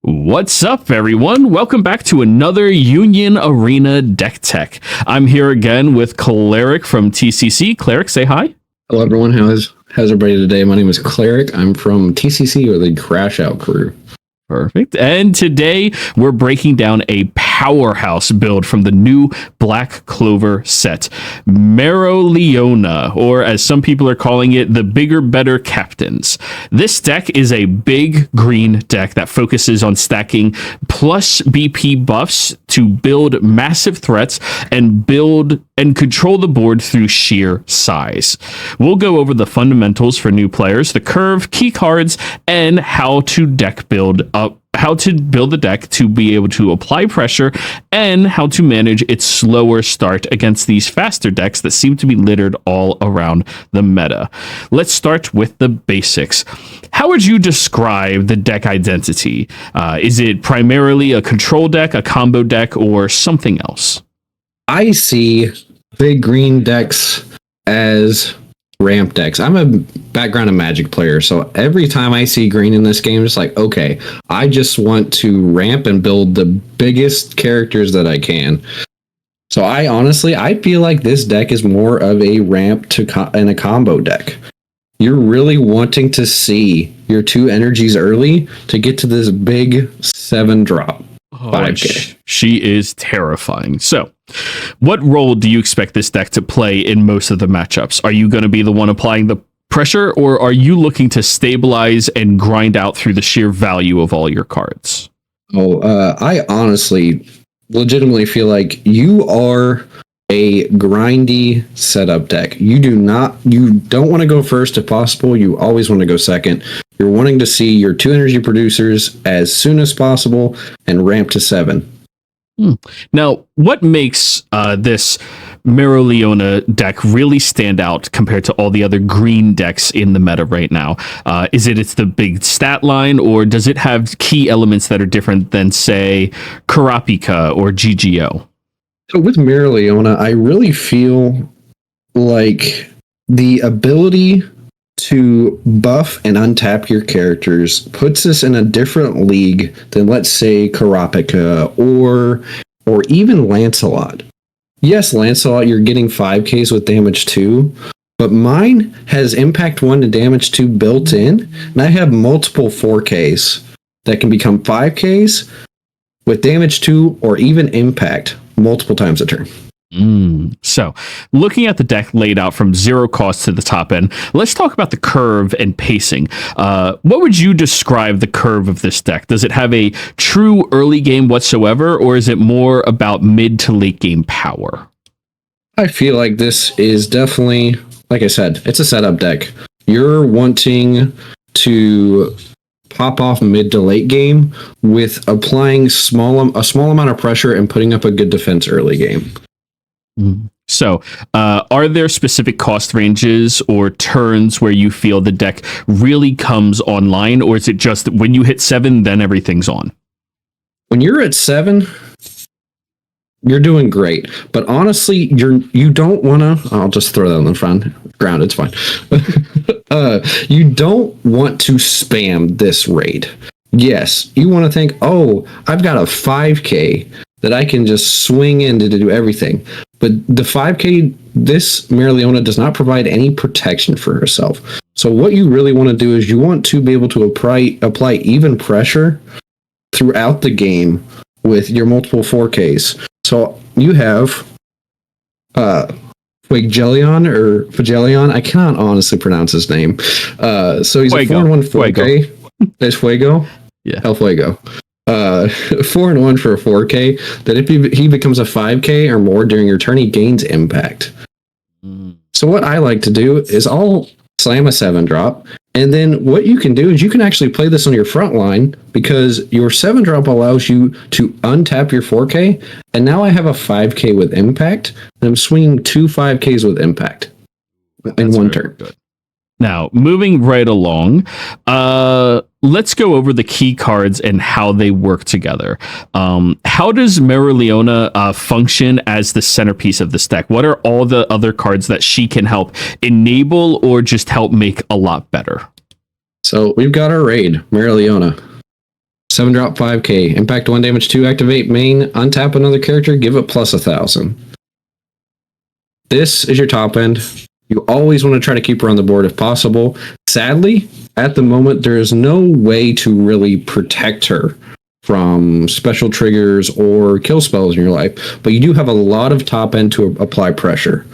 What's up, everyone? Welcome back to another Union Arena Deck Tech. I'm here again with Cleric from TCC. Cleric, say hi. Hello, everyone. How's everybody today? My name is Cleric. I'm from TCC, or the Crashout Crew. Perfect. And today we're breaking down a powerhouse build from the new Black Clover set, Mereoleona, or as some people are calling it, the Bigger Better Captains. This deck is a big green deck that focuses on stacking plus BP buffs to build massive threats and build and control the board through sheer size. We'll go over the fundamentals for new players, the curve, key cards, and how to build the deck to be able to apply pressure and how to manage its slower start against these faster decks that seem to be littered all around the meta. Let's start with the basics. How would you describe the deck identity? Is it primarily a control deck, a combo deck, or something else? I see big green decks as ramp decks. I'm a background of Magic player, so every time I see green in this game, it's like, okay, I just want to ramp and build the biggest characters that I can. So I feel like this deck is more of a ramp and a combo deck. You're really wanting to see your two energies early to get to this big 7-drop. 5K. She is terrifying. So, what role do you expect this deck to play in most of the matchups? Are you going to be the one applying the pressure, or are you looking to stabilize and grind out through the sheer value of all your cards? I honestly, legitimately feel like you are a grindy setup deck. You don't want to go first if possible. You always want to go second. You're wanting to see your two energy producers as soon as possible and ramp to 7. Now, what makes this Mereoleona deck really stand out compared to all the other green decks in the meta right now? Is it's the big stat line, or does it have key elements that are different than, say, Karapika or GGO? So with Mereoleona, I really feel like the ability to buff and untap your characters puts us in a different league than, let's say, Karapika or even Lancelot. Yes, Lancelot, you're getting 5Ks with damage 2, but mine has impact 1 to damage 2 built in, and I have multiple 4Ks that can become 5Ks with damage 2 or even impact multiple times a turn. So, looking at the deck laid out from 0 cost to the top end, let's talk about the curve and pacing. What would you describe the curve of this deck? Does it have a true early game whatsoever, or is it more about mid to late game power? I feel like this is definitely, like I said, it's a setup deck. You're wanting to pop off mid to late game with applying a small amount of pressure and putting up a good defense early game. So, are there specific cost ranges or turns where you feel the deck really comes online, or is it just when you hit 7, then everything's on? When you're at 7, you're doing great. But honestly, you don't want to. I'll just throw that on the ground. It's fine. You don't want to spam this raid. Yes, you want to think, oh, I've got a 5K that I can just swing in to do everything. But the 5K, this Mereoleona does not provide any protection for herself. So what you really want to do is you want to be able to apply even pressure throughout the game with your multiple 4Ks. So you have Fagelion, I cannot honestly pronounce his name. So he's Fuego. a 4-1 4K. Is Fuego? Yeah. El Fuego. 4-1 for a 4K, that if he becomes a 5K or more during your turn, he gains impact. So what I like to do is I'll slam a 7-drop, and then what you can do is you can actually play this on your front line, because your 7-drop allows you to untap your 4K, and now I have a 5K with impact, and I'm swinging 2 5Ks with impact in one turn. Good. Now, moving right along, let's go over the key cards and how they work together. How does Mereoleona function as the centerpiece of this deck? What are all the other cards that she can help enable or just help make a lot better? So we've got our raid, Mereoleona. 7 drop 5k. Impact 1 damage 2. Activate main. Untap another character. Give it plus 1,000. This is your top end. You always want to try to keep her on the board if possible. Sadly, at the moment, there is no way to really protect her from special triggers or kill spells in your life, but you do have a lot of top end to apply pressure.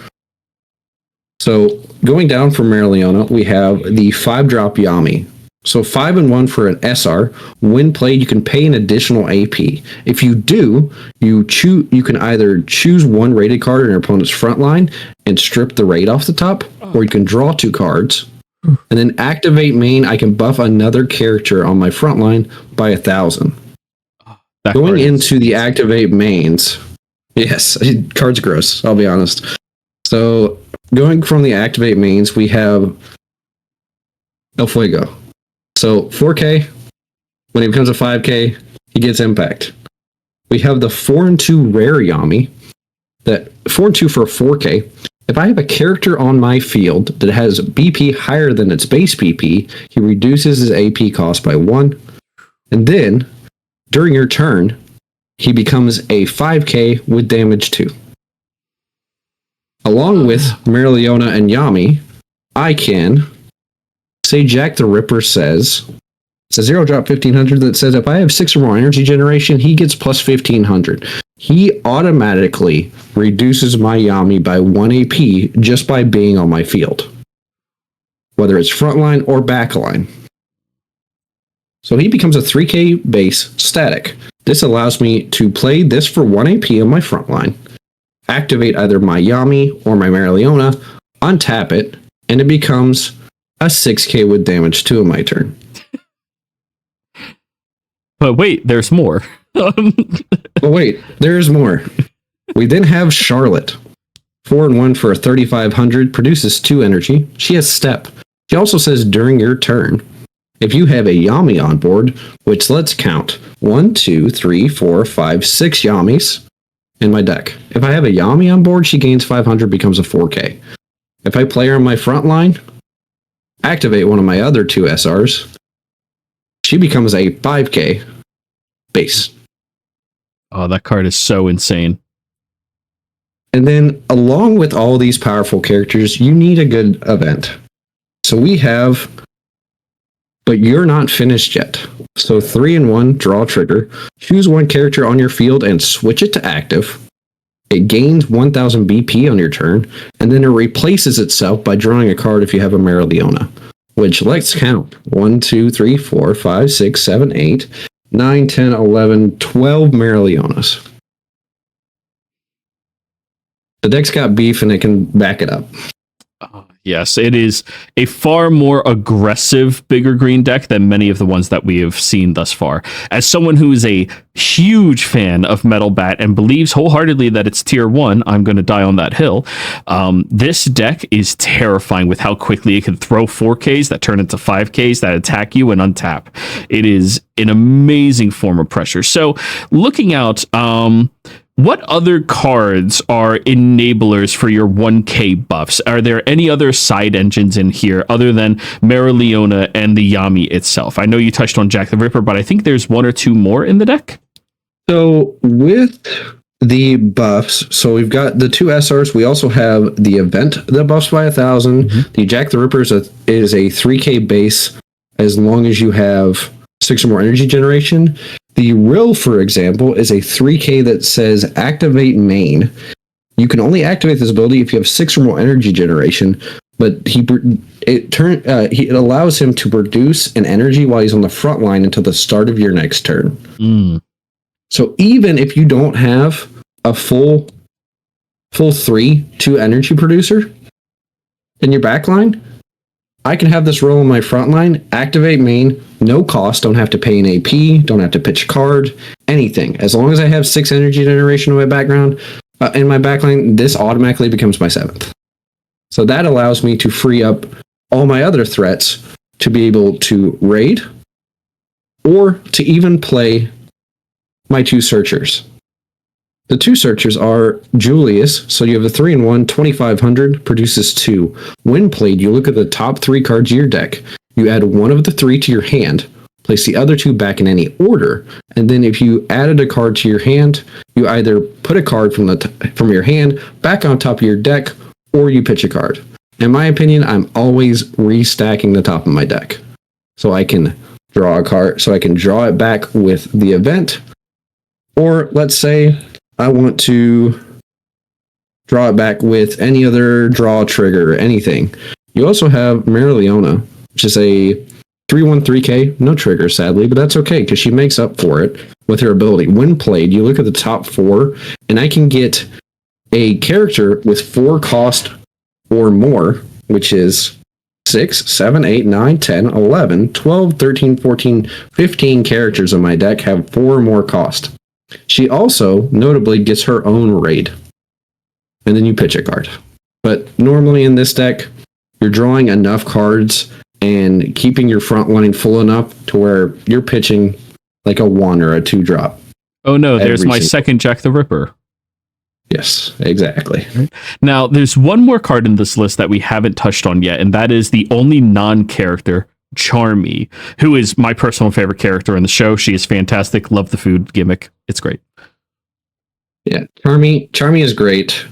So going down from Mereoleona, we have the 5-drop Yami. So 5 and 1 for an SR. When played, you can pay an additional AP. If you do, you can either choose one rated card in your opponent's front line and strip the raid off the top, or you can draw 2 cards. And then activate main, I can buff another character on my front line by 1,000. Going into the activate mains, yes, card's gross, I'll be honest. So going from the activate mains, we have El Fuego. So 4k, when he becomes a 5k, he gets impact. We have the 4 and 2 rare Yami, that 4 and 2 for a 4k. If I have a character on my field that has BP higher than its base BP, he reduces his AP cost by 1. And then, during your turn, he becomes a 5k with damage 2. Along with Mereoleona and Yami, I can say Jack the Ripper says, it's a 0 drop 1500 that says if I have 6 or more energy generation, he gets plus 1500. He automatically reduces my Yami by 1 AP just by being on my field, whether it's frontline or backline. So he becomes a 3k base static. This allows me to play this for 1 AP on my frontline, activate either my Yami or my Mereoleona, untap it, and it becomes a 6k with damage 2 in my turn. But wait, there's more. But wait, there's more. We then have Charlotte. 4 and 1 for a 3500, produces 2 energy. She has step. She also says during your turn, if you have a Yami on board, which let's count 1, 2, 3, 4, 5, 6 Yamis in my deck. If I have a Yami on board, she gains 500, becomes a 4k. If I play her on my front line, activate one of my other 2 SRs, she becomes a 5k base. Oh, that card is so insane. And then, along with all these powerful characters, you need a good event. So we have, but you're not finished yet. So 3 and 1, draw trigger. Choose one character on your field and switch it to active. It gains 1000 BP on your turn, and then it replaces itself by drawing a card if you have a Mereoleona. Which, let's count. 1, 2, 3, 4, 5, 6, 7, 8, 9, 10, 11, 12 Mereoleonas. The deck's got beef and it can back it up. Yes, it is a far more aggressive bigger green deck than many of the ones that we have seen thus far. As someone who is a huge fan of Metal Bat and believes wholeheartedly that it's tier 1, I'm going to die on that hill. This deck is terrifying with how quickly it can throw 4Ks that turn into 5Ks that attack you and untap. It is an amazing form of pressure. So looking out, what other cards are enablers for your 1k buffs? Are there any other side engines in here other than Mereoleona and the Yami itself? I know you touched on Jack the Ripper, but I think there's 1 or 2 more in the deck. So with the buffs, so we've got the 2 SRs. We also have the event that buffs by 1,000. Mm-hmm. The Jack the Ripper is a 3k base as long as you have 6 or more energy generation. The Rill, for example, is a 3k that says activate main. You can only activate this ability if you have 6 or more energy generation, but it allows him to produce an energy while he's on the front line until the start of your next turn. Mm. So even if you don't have a full 3-2 energy producer in your back line, I can have this roll on my front line, activate main, no cost, don't have to pay an AP, don't have to pitch a card, anything. As long as I have 6 energy generation in my background, in my backline, this automatically becomes my 7th. So that allows me to free up all my other threats to be able to raid or to even play my 2 searchers. The 2 searchers are Julius, so you have a 3 and 1, 2500, produces 2. When played, you look at the top 3 cards of your deck, you add one of the 3 to your hand, place the other 2 back in any order. And then if you added a card to your hand, you either put a card from your hand back on top of your deck, or you pitch a card. In my opinion, I'm always restacking the top of my deck, so I can draw a card, so I can draw it back with the event. Or let's say I want to draw it back with any other draw trigger or anything. You also have Mereoleona, which is a 3/3K, no trigger sadly, but that's okay because she makes up for it with her ability. When played, you look at the top 4, and I can get a character with 4 cost or more, which is 6, 7, 8, 9, 10, 11, 12, 13, 14, 15 characters in my deck have 4 or more cost. She also notably gets her own raid. And then you pitch a card. But normally in this deck, you're drawing enough cards and keeping your front line full enough to where you're pitching like a 1 or a 2 drop. Oh no, there's my second Jack the Ripper. Yes, exactly. Now, there's one more card in this list that we haven't touched on yet, and that is the only non-character, Charmy, who is my personal favorite character in the show. She is fantastic. Love the food gimmick. It's great. Yeah, Charmy is great.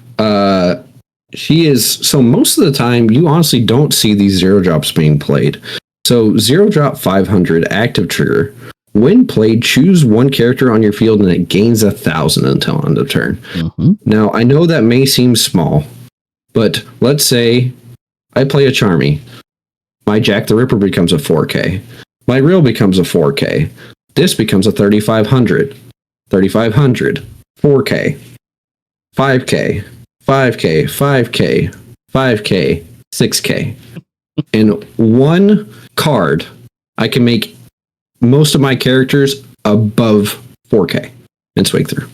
She is, so most of the time, you honestly don't see these 0-drops being played. So 0-drop 500 active trigger. When played, choose 1 character on your field and it gains 1,000 until end of turn. Mm-hmm. Now, I know that may seem small, but let's say I play a Charmy. My Jack the Ripper becomes a 4K. My Reel becomes a 4K. This becomes a 3,500. 3,500. 4K. 5K. 5K. 5K. 5K. 6K. In 1 card, I can make most of my characters above 4K and swing through.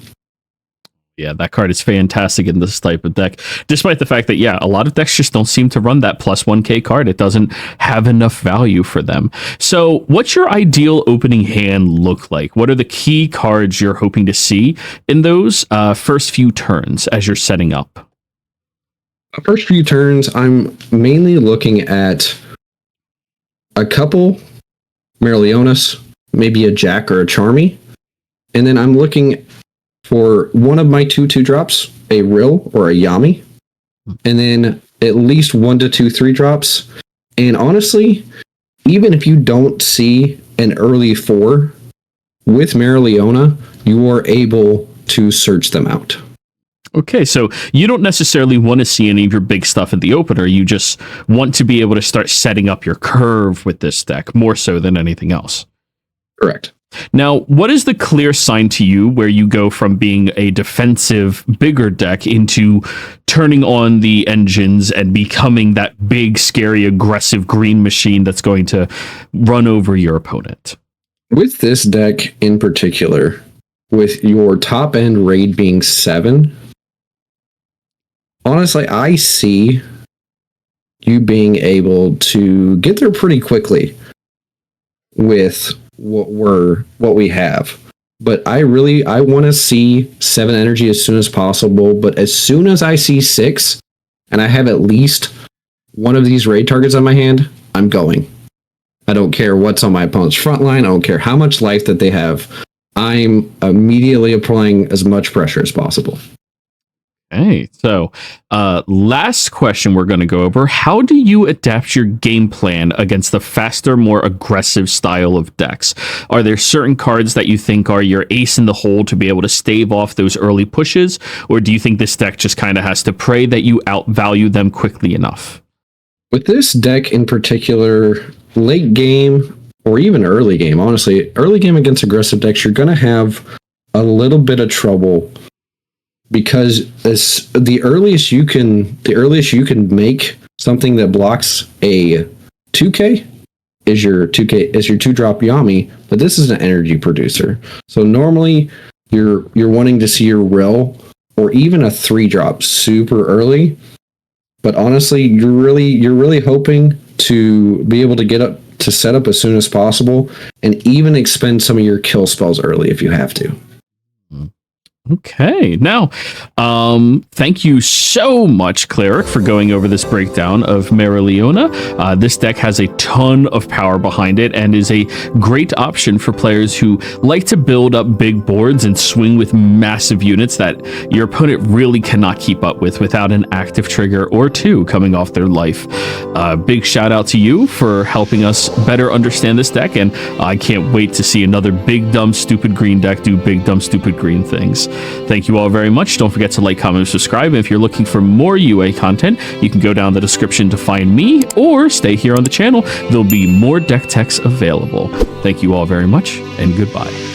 Yeah, that card is fantastic in this type of deck, despite the fact that, yeah, a lot of decks just don't seem to run that plus 1K card. It doesn't have enough value for them. So what's your ideal opening hand look like? What are the key cards you're hoping to see in those first few turns as you're setting up? First few turns, I'm mainly looking at a couple Mereoleonas, maybe a Jack or a Charmy. And then I'm looking for one of my 2/2-drops, a Rill or a Yami. And then at least 1 to 2 3-drops. And honestly, even if you don't see an early 4, with Mereoleona, you are able to search them out. Okay, so you don't necessarily want to see any of your big stuff at the opener. You just want to be able to start setting up your curve with this deck more so than anything else. Correct. Now, what is the clear sign to you where you go from being a defensive, bigger deck into turning on the engines and becoming that big, scary, aggressive green machine that's going to run over your opponent? With this deck in particular, with your top end raid being 7, honestly, I see you being able to get there pretty quickly with what we have. But I want to see 7 energy as soon as possible. But as soon as I see 6 and I have at least one of these raid targets on my hand, I'm going. I don't care what's on my opponent's front line. I don't care how much life that they have. I'm immediately applying as much pressure as possible. Hey, so last question we're going to go over. How do you adapt your game plan against the faster, more aggressive style of decks? Are there certain cards that you think are your ace in the hole to be able to stave off those early pushes? Or do you think this deck just kind of has to pray that you outvalue them quickly enough? With this deck in particular, late game or even early game, honestly, early game against aggressive decks, you're going to have a little bit of trouble. Because the earliest you can make something that blocks a 2K is your 2-drop Yami, but this is an energy producer. So normally you're wanting to see your Rill or even a 3-drop super early. But honestly, you're really hoping to be able to get up to set up as soon as possible and even expend some of your kill spells early if you have to. Okay. Now, thank you so much, Cleric, for going over this breakdown of Mereoleona. This deck has a ton of power behind it and is a great option for players who like to build up big boards and swing with massive units that your opponent really cannot keep up with without an active trigger or two coming off their life. Big shout out to you for helping us better understand this deck, and I can't wait to see another big, dumb, stupid green deck do big, dumb, stupid green things. Thank you all very much. Don't forget to like, comment, and subscribe. And if you're looking for more UA content, you can go down the description to find me or stay here on the channel. There'll be more deck techs available. Thank you all very much, and goodbye.